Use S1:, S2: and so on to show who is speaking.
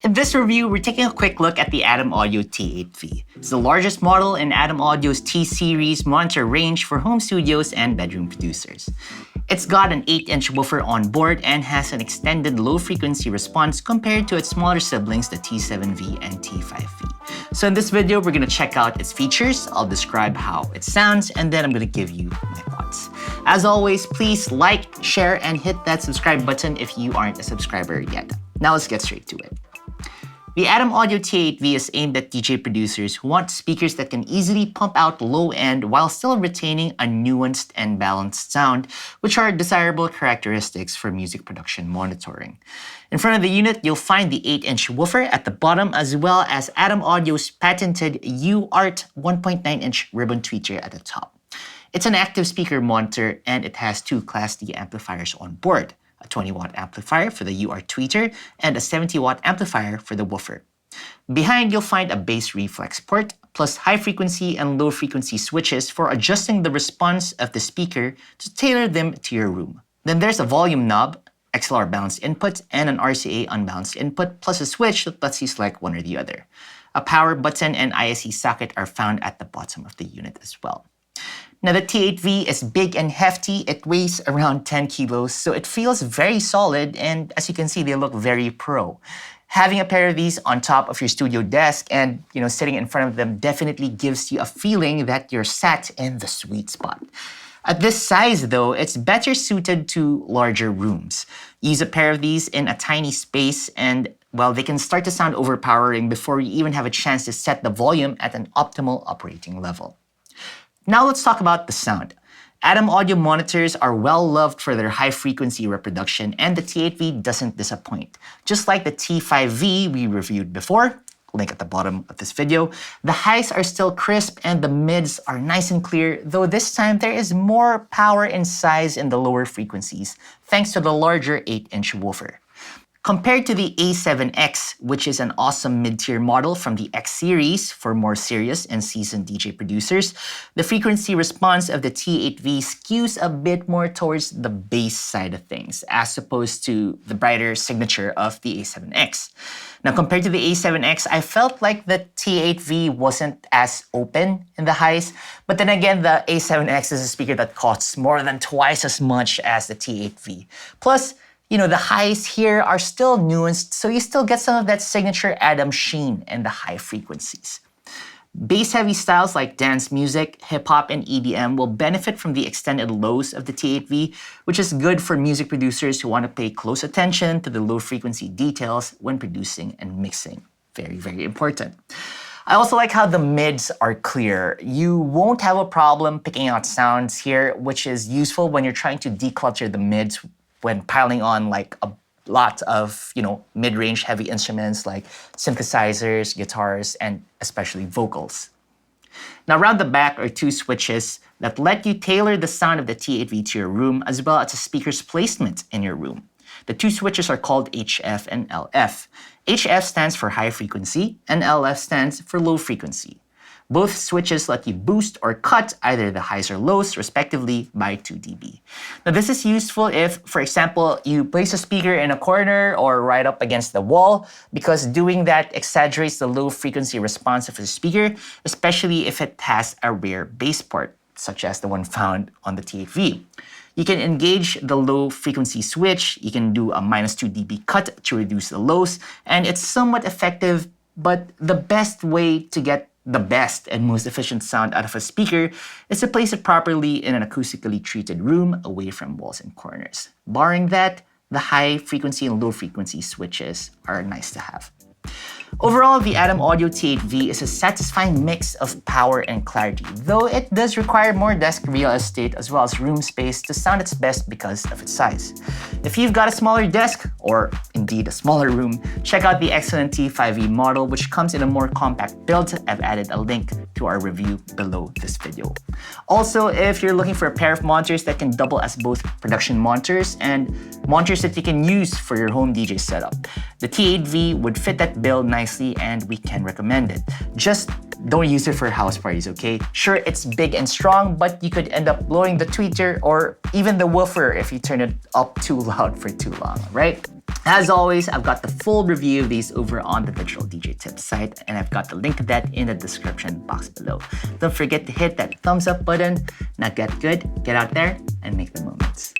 S1: In this review, we're taking a quick look at the Adam Audio T8V. It's the largest model in Adam Audio's T-Series monitor range for home studios and bedroom producers. It's got an 8-inch woofer on board and has an extended low-frequency response compared to its smaller siblings, the T7V and T5V. So in this video, we're going to check out its features, I'll describe how it sounds, and then I'm going to give you my thoughts. As always, please like, share, and hit that subscribe button if you aren't a subscriber yet. Now let's get straight to it. The Adam Audio T8V is aimed at DJ producers who want speakers that can easily pump out low end while still retaining a nuanced and balanced sound, which are desirable characteristics for music production monitoring. In front of the unit, you'll find the 8-inch woofer at the bottom, as well as Adam Audio's patented UART 1.9-inch ribbon tweeter at the top. It's an active speaker monitor, and it has two Class D amplifiers on board. A 20-watt amplifier for the UART tweeter, and a 70-watt amplifier for the woofer. Behind, you'll find a bass reflex port, plus high-frequency and low-frequency switches for adjusting the response of the speaker to tailor them to your room. Then there's a volume knob, XLR balanced input, and an RCA unbalanced input, plus a switch that lets you select one or the other. A power button and ISC socket are found at the bottom of the unit as well. Now, the T8V is big and hefty. It weighs around 10 kilos, so it feels very solid, and as you can see, they look very pro. Having a pair of these on top of your studio desk and, sitting in front of them definitely gives you a feeling that you're sat in the sweet spot. At this size, though, it's better suited to larger rooms. Use a pair of these in a tiny space and, well, they can start to sound overpowering before you even have a chance to set the volume at an optimal operating level. Now let's talk about the sound. Adam Audio monitors are well loved for their high-frequency reproduction, and the T8V doesn't disappoint. Just like the T5V we reviewed before, link at the bottom of this video, the highs are still crisp and the mids are nice and clear, though this time there is more power and size in the lower frequencies, thanks to the larger 8-inch woofer. Compared to the A7X, which is an awesome mid-tier model from the X series for more serious and seasoned DJ producers, the frequency response of the T8V skews a bit more towards the bass side of things, as opposed to the brighter signature of the A7X. Now, compared to the A7X, I felt like the T8V wasn't as open in the highs, but then again, the A7X is a speaker that costs more than twice as much as the T8V. Plus, the highs here are still nuanced, so you still get some of that signature Adam sheen in the high frequencies. Bass-heavy styles like dance music, hip-hop, and EDM will benefit from the extended lows of the T8V, which is good for music producers who want to pay close attention to the low-frequency details when producing and mixing. Very, very important. I also like how the mids are clear. You won't have a problem picking out sounds here, which is useful when you're trying to declutter the mids when piling on like a lot of, mid-range heavy instruments like synthesizers, guitars, and especially vocals. Now, around the back are two switches that let you tailor the sound of the T8V to your room, as well as a speaker's placement in your room. The two switches are called HF and LF. HF stands for high frequency, and LF stands for low frequency. Both switches let you boost or cut either the highs or lows, respectively, by 2 dB. Now, this is useful if, for example, you place a speaker in a corner or right up against the wall, because doing that exaggerates the low frequency response of the speaker, especially if it has a rare bass port, such as the one found on the T8V. You can engage the low frequency switch, you can do a -2 dB cut to reduce the lows, and it's somewhat effective, but the best way to get the best and most efficient sound out of a speaker is to place it properly in an acoustically treated room away from walls and corners. Barring that, the high frequency and low frequency switches are nice to have. Overall, the Adam Audio T8V is a satisfying mix of power and clarity, though it does require more desk real estate as well as room space to sound its best because of its size. If you've got a smaller desk, or indeed a smaller room, check out the excellent T5V model, which comes in a more compact build. I've added a link to our review below this video. Also, if you're looking for a pair of monitors that can double as both production monitors and monitors that you can use for your home DJ setup, the T8V would fit that build nicely, and we can recommend it. Just don't use it for house parties, okay? Sure, it's big and strong, but you could end up blowing the tweeter or even the woofer if you turn it up too loud for too long, right? As always, I've got the full review of these over on the Digital DJ Tips site, and I've got the link to that in the description box below. Don't forget to hit that thumbs up button. Now get good, get out there, and make the moments.